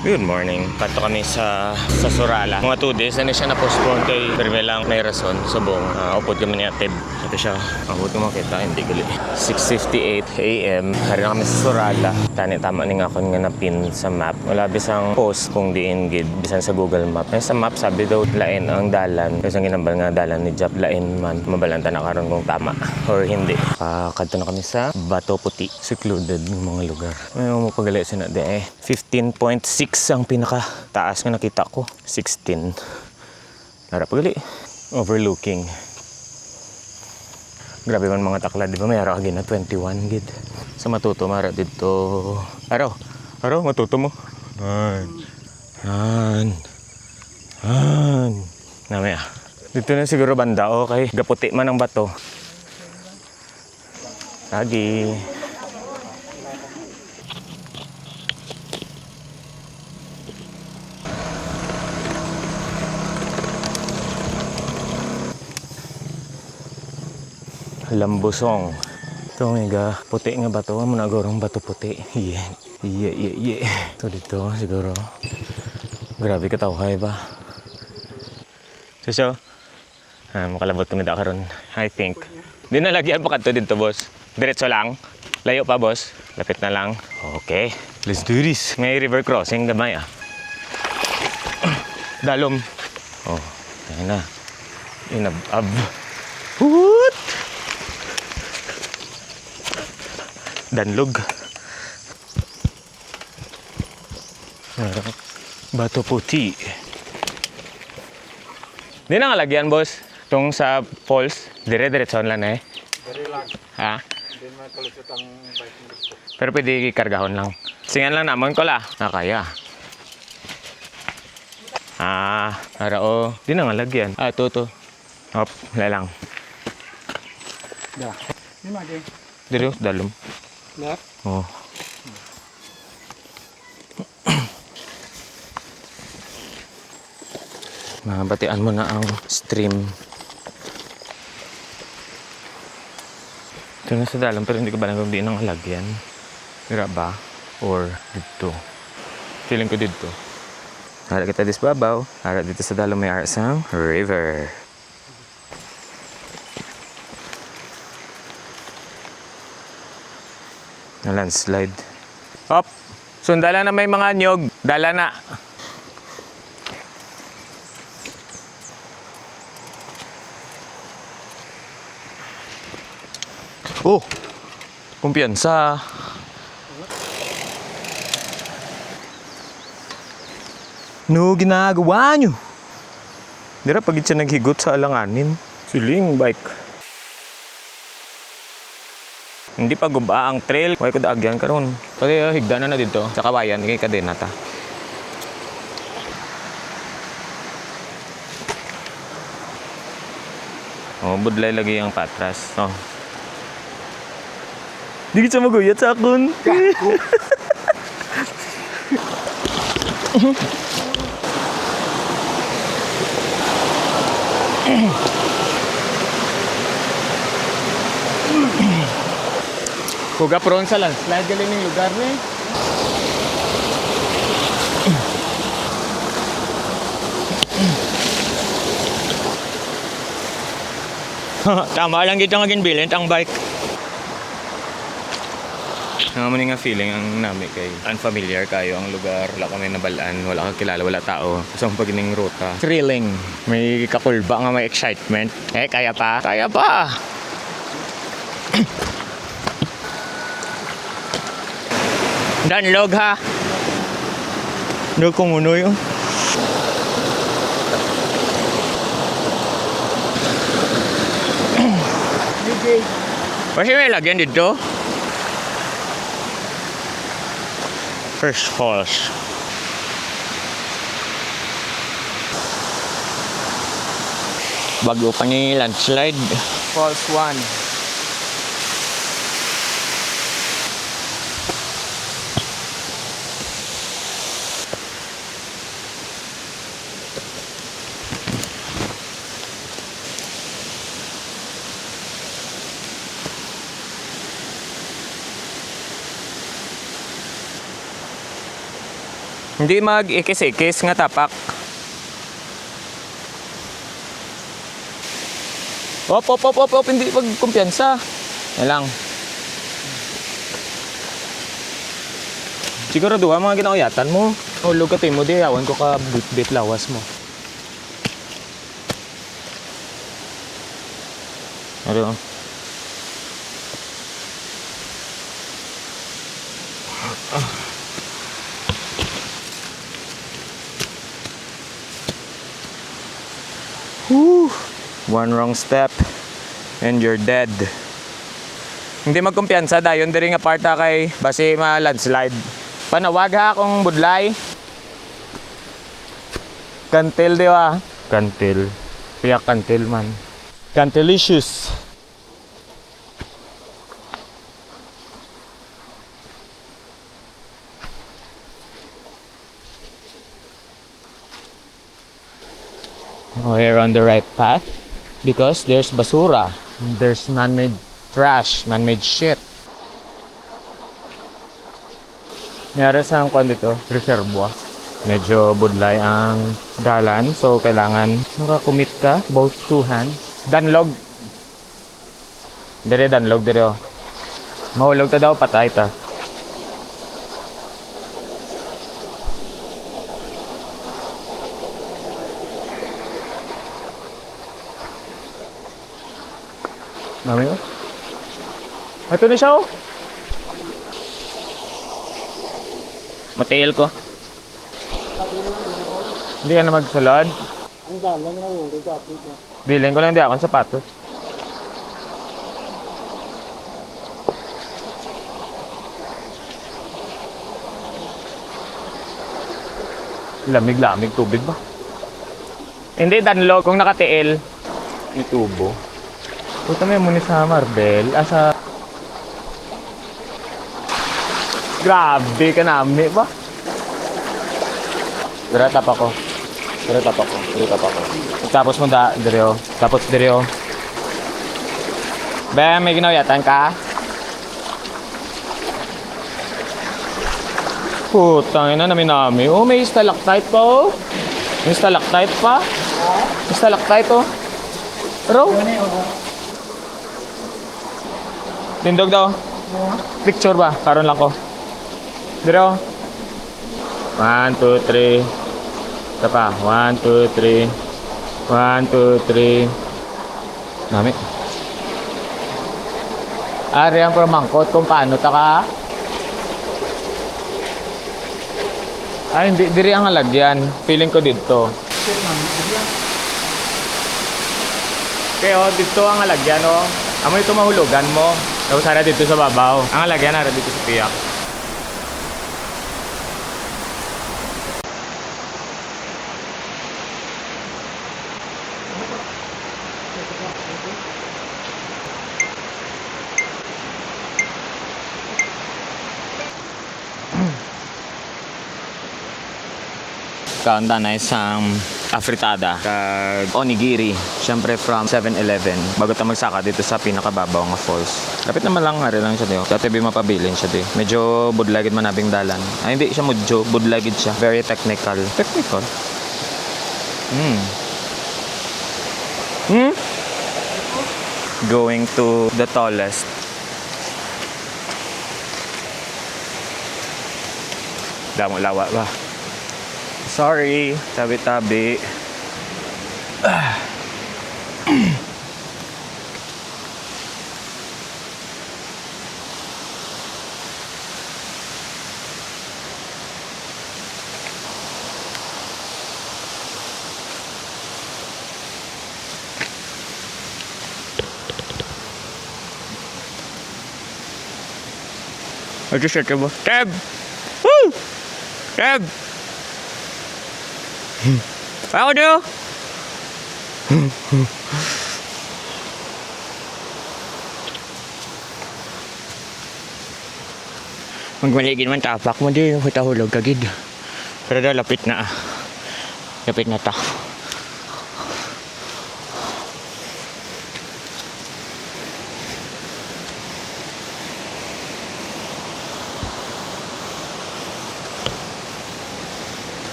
Good morning. Pato kami sa Surala. Mga 2 days na siya na-postpone kay pero lang may rason. Subong, upod kami ni Atib. Ito siya. Ang buti makita, hindi gali. 6:58 a.m. Hari na kami sa Surala. Tani tama ni nga ako nga napin sa map. Wala bisang post kung diin gid. Bisan sa Google Map. Sa map sabi daw lain ang dalan. Kasi ang ginambal nga dalan ni Jap lain man. Mabalanta na karon kung tama or hindi. Kadto na kami sa Bato Puti. Secluded ng mga lugar. May mo pagali sina di 15.6 ang pinaka taas nga nakita ko. 16. Harap pagali. Overlooking. Grabe man mga takla, di ba? May araw agad na 21 gid. Sa matuto mara dito. Araw matuto mo. Namaya. Dito na siguro banda. Okay. Gaputi man ang bato. Lagi. Lambusong. Ito nga puti nga bato. Muna gorong bato puti. Yeah. Ito dito siguro. Grabe katawhay ba? So, makalabot kami da karon. I think. Di na lagyan pa kadto dito, boss. Diretso lang. Layo pa, boss. Lapit na lang. Okay. Let's do this. May river crossing gamay Dalom. Oh, ayan na. Inab-ab. What? Danlog. Bato Puti. Di na nga lagyan, boss. Itong sa falls. Dire-diretso lang eh. Dire lang. Ha? Hindi naman kalusot ang bike mo dito. Pero pwede kargahon lang. Singan lang naman ko la. Kaya. Arao. Di na nga lagyan. Ito. Hop, lang. Da. Di ma di. Dito, dalom. Left. Oh. Mabatian mo na ang stream. Ito na sa dalam pero hindi ko ba kung di nang lagyan. Dira ba? Or dito? Feeling ko dito. Harap kita dis babaw. Harap dito sa dalam may arsang river. Na landslide. Hop! Sundala na may mga nyog. Dala na. Oh! Kumpiyansa. No, ginagawa nyo. Dira pagit siya naghigot sa alanganin. Siling bike. Hindi pa guba ang trail. Huwag ko daagyan karon. Kasi higda na dito. Sa kawayan, kay kadena ta. Oh, budlay lagi ang patras. Oh. Di kita maguyat sa akon. Kuga prone sa landslide galing ng lugar ni. Tama lang dito nga ginbilent ang bike. Naman nga feeling ang nami kay unfamiliar kayo ang lugar. Wala kami nabalaan, wala kang kilala, wala tao. So ang pagiging ruta, thrilling. May kakulba nga may excitement. Kaya pa. Kaya pa. Danlog ha. Dog kong unoy oh. Kasi may lagyan dito. First falls. Bago pa ni landslide. False 1. Hindi mag-ikis-ikis nga tapak. Op, hindi pagkumpiyansa. Yan lang. Siguro duha mga ginauyatan mo. Hulog ka mo di, awan ko ka bit lawas mo. Ano? Whew. One wrong step and you're dead. Hindi magkumpiyansa dayon diri nga part kay basi ma-landslide. Panawag ha akong budlay. Kantil di ba? Kantil. Piyak kantil man. Kantilicious. We're on the right path because there's basura. There's man-made trash, man-made shit. Nyari sa ang kwan dito, reservoir. Medyo budlay ang dalan, so kailangan nakakumit ka, both two hands. Danlog. Danlog dire. Mahulog ta daw, patay ta. Mami oh. Ito na siya oh. Matail ko. Hindi ka na magsalad. Ang dalang na yun, dito ako dito. Bilhin ko lang di akong sapatos. Lamig-lamig tubig ba? Hindi, danlo. Kung nakatiil, may tubo. Puta mo yung muni sa Marbel. Asa... Grabe ka nami ba? Dira tap ako. Tapos mo da, direo. Tapos direo. Ba, may ginawayatan ka? Putang ina, nami. Oh, may stalactite pa oh. May stalactite pa. May stalactite oh. Pero? Tindog daw. Picture ba? Karon lang ko. Dito. 1, 2, 3. Ito pa. 1, 2, 3. 1, 2, 3. Nami. Ari ang pramangkot kung paano taka. Ay, hindi. Diri ang halagyan. Feeling ko dito. Kaya dito ang halagyan oh. Amo ito mahulugan mo. Tapos sana dito sa babaw. Ang halagyan na dito sa piyak. Kaunta na isang afritada kag onigiri, syempre from 7-Eleven bago ta magsaka dito sa pinakababaw nga falls. Kapit naman lang nga lang siya diyo. Dati bi mapabilin siya di. Medyo budlagid man nabing dalan. Ay hindi siya mudyo, budlagid siya. Very technical. Going to the tallest. Damo lawa ba? Sorry, tabi-tabi. Aduh, siya ba? Tab! Woo! Tab! Ako niyo! Magmaligid man tapak mo di, kita hulog kagid. Pero daw lapit na ah. Lapit na ta.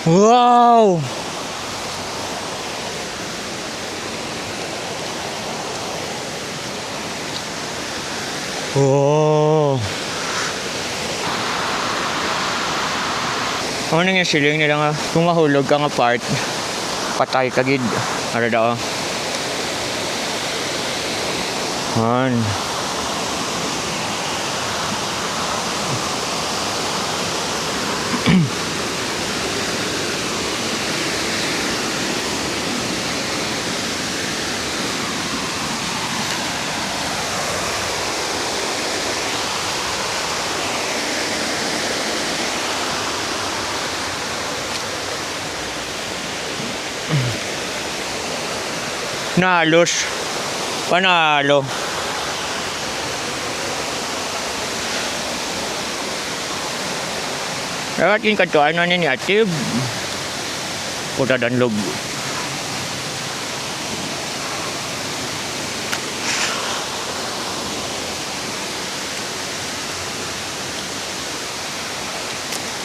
Wow! Oh. Ano nang yung siling nila nga, kung mahulog ka nga part, patay ka gid. Ano daw? Han. Nalos. Panalo. Dapat yung katuan na ni Atib. Puta danlog.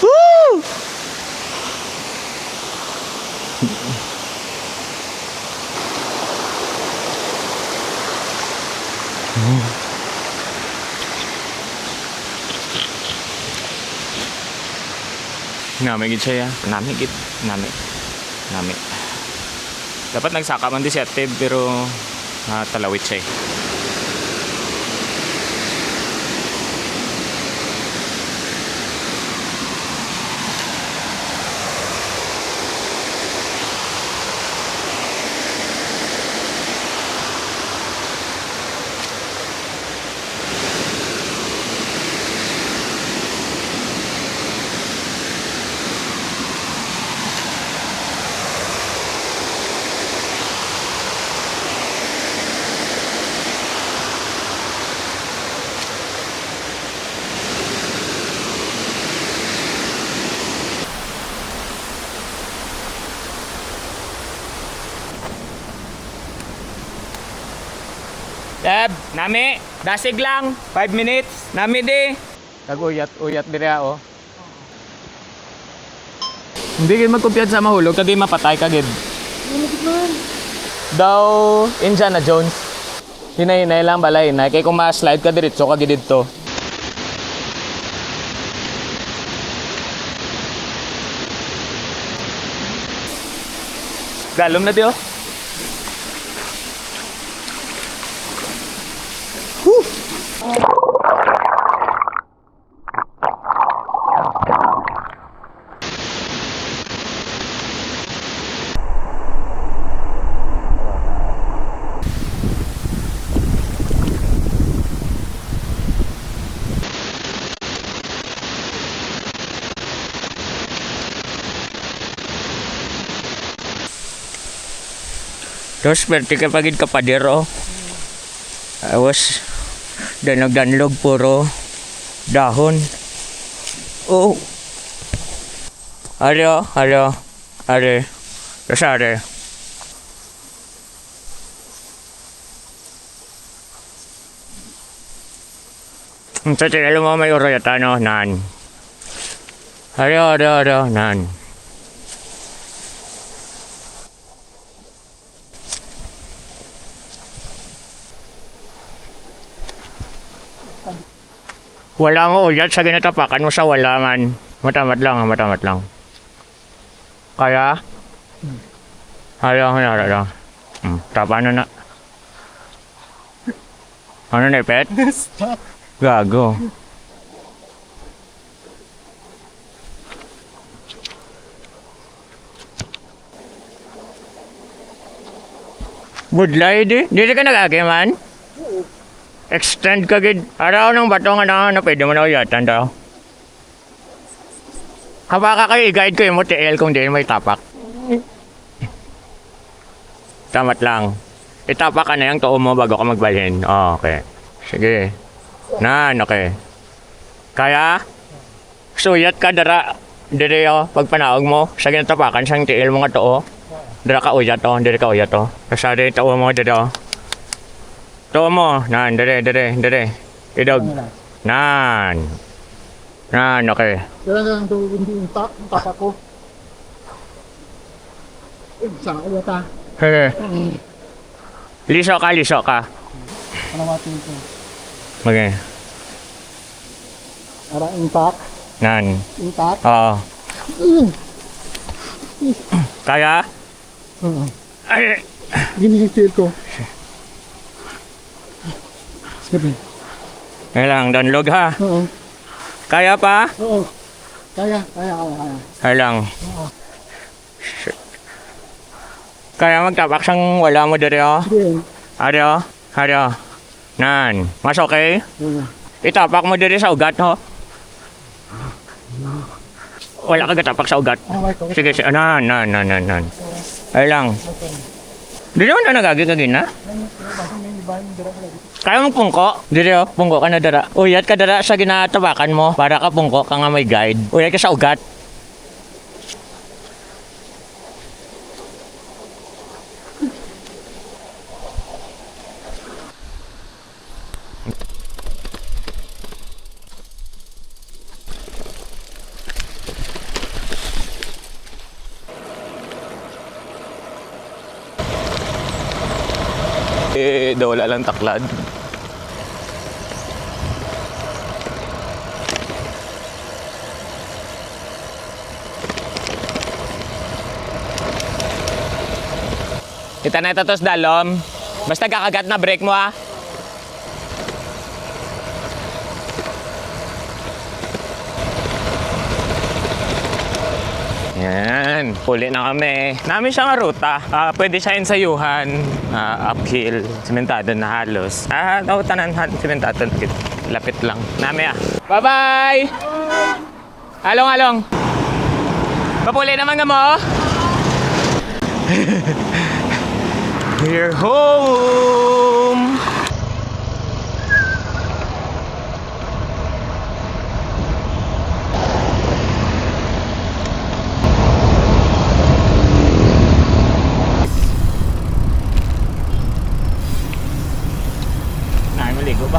Woo! Nami gid siya. Nami gid. Nami. Nami. Dapat nagsaka man di si Atib pero talawit siya. Deb, nami, dasig lang, 5 minutes, nami di. Tag-uyat dire oh. Hindi gid magkumpiyan sa mahulog, kadi mapatay ka gid. Daw Indiana Jones. Hinay-hinay lang balay na kay kung ma-slide ka diretso ka gid dito. Galom na di oh. Terus berarti ka pagid kapader oh. Awas danlog puro dahon. Oh. Are. Terus are. Sa tinalo mo may uro yata no, nan. Are, nan. Wala mo ulat sa ginatapakan mo sa wala man. Matamat lang. Kaya? Hala. Tapa na. Ano na pet? Stop. Gago. Budlay di? Dili ka nag-agi man? Extend ka gid. Araw ng bato nga na pwede mo na uyatan daw. Kapag ka kayo i-guide ko yung mo TL kung di may tapak. Tamat lang. Itapak ka na yung tuo mo bago ka magbalhin. Oh, okay. Sige. Okay. Kaya? Suyat ka dara. Dire oh, pagpanaog mo. Sa ginatapakan sang TL mo nga tuo. Dira ka uyat oh. Dire ka uyat oh. Kasari tuo mo dire oh. Tuo mo. Dire. Idog. Okay. Kaya nga hindi yung tapak ko. Saan ko bata? Sige. Liso ka, liso ka. Alawatin ko. Okay. Ara, intact. Nan. Intact. Oo. Kaya? Oo. Ay! Ginigil ko. Sige. Kailang, download ha. Oo. Kaya pa? Oo. Kaya. Kailang. Kaya magtapak siyang wala mo diri oh. Sige. Ario, ario. Nan. Mas okay? Oo. Itapak mo diri sa ugat ho. Wala ka gatapak sa ugat. Okay ko. Sige, sige. Nan. Ay lang. Di naman na nagagi ka gina? Kaya mong pungko? Diri oh, pungko ka na dara. Uyat ka dara sa ginatabakan mo para ka pungko ka nga may guide. Uyat ka sa ugat. Wala lang taklad. Kita na ito tos dalom. Basta kakagat na brake mo ah. Yan, huli na kami. Namin siya nga ruta. Pwede siya sayuhan, uphill, sementado na halos. Tanan sementado, lapit lang. Nami ah. Bye-bye! Along. Papuli naman nga mo. We're home! Maligo ba?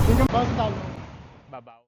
Yung basta. Babaw.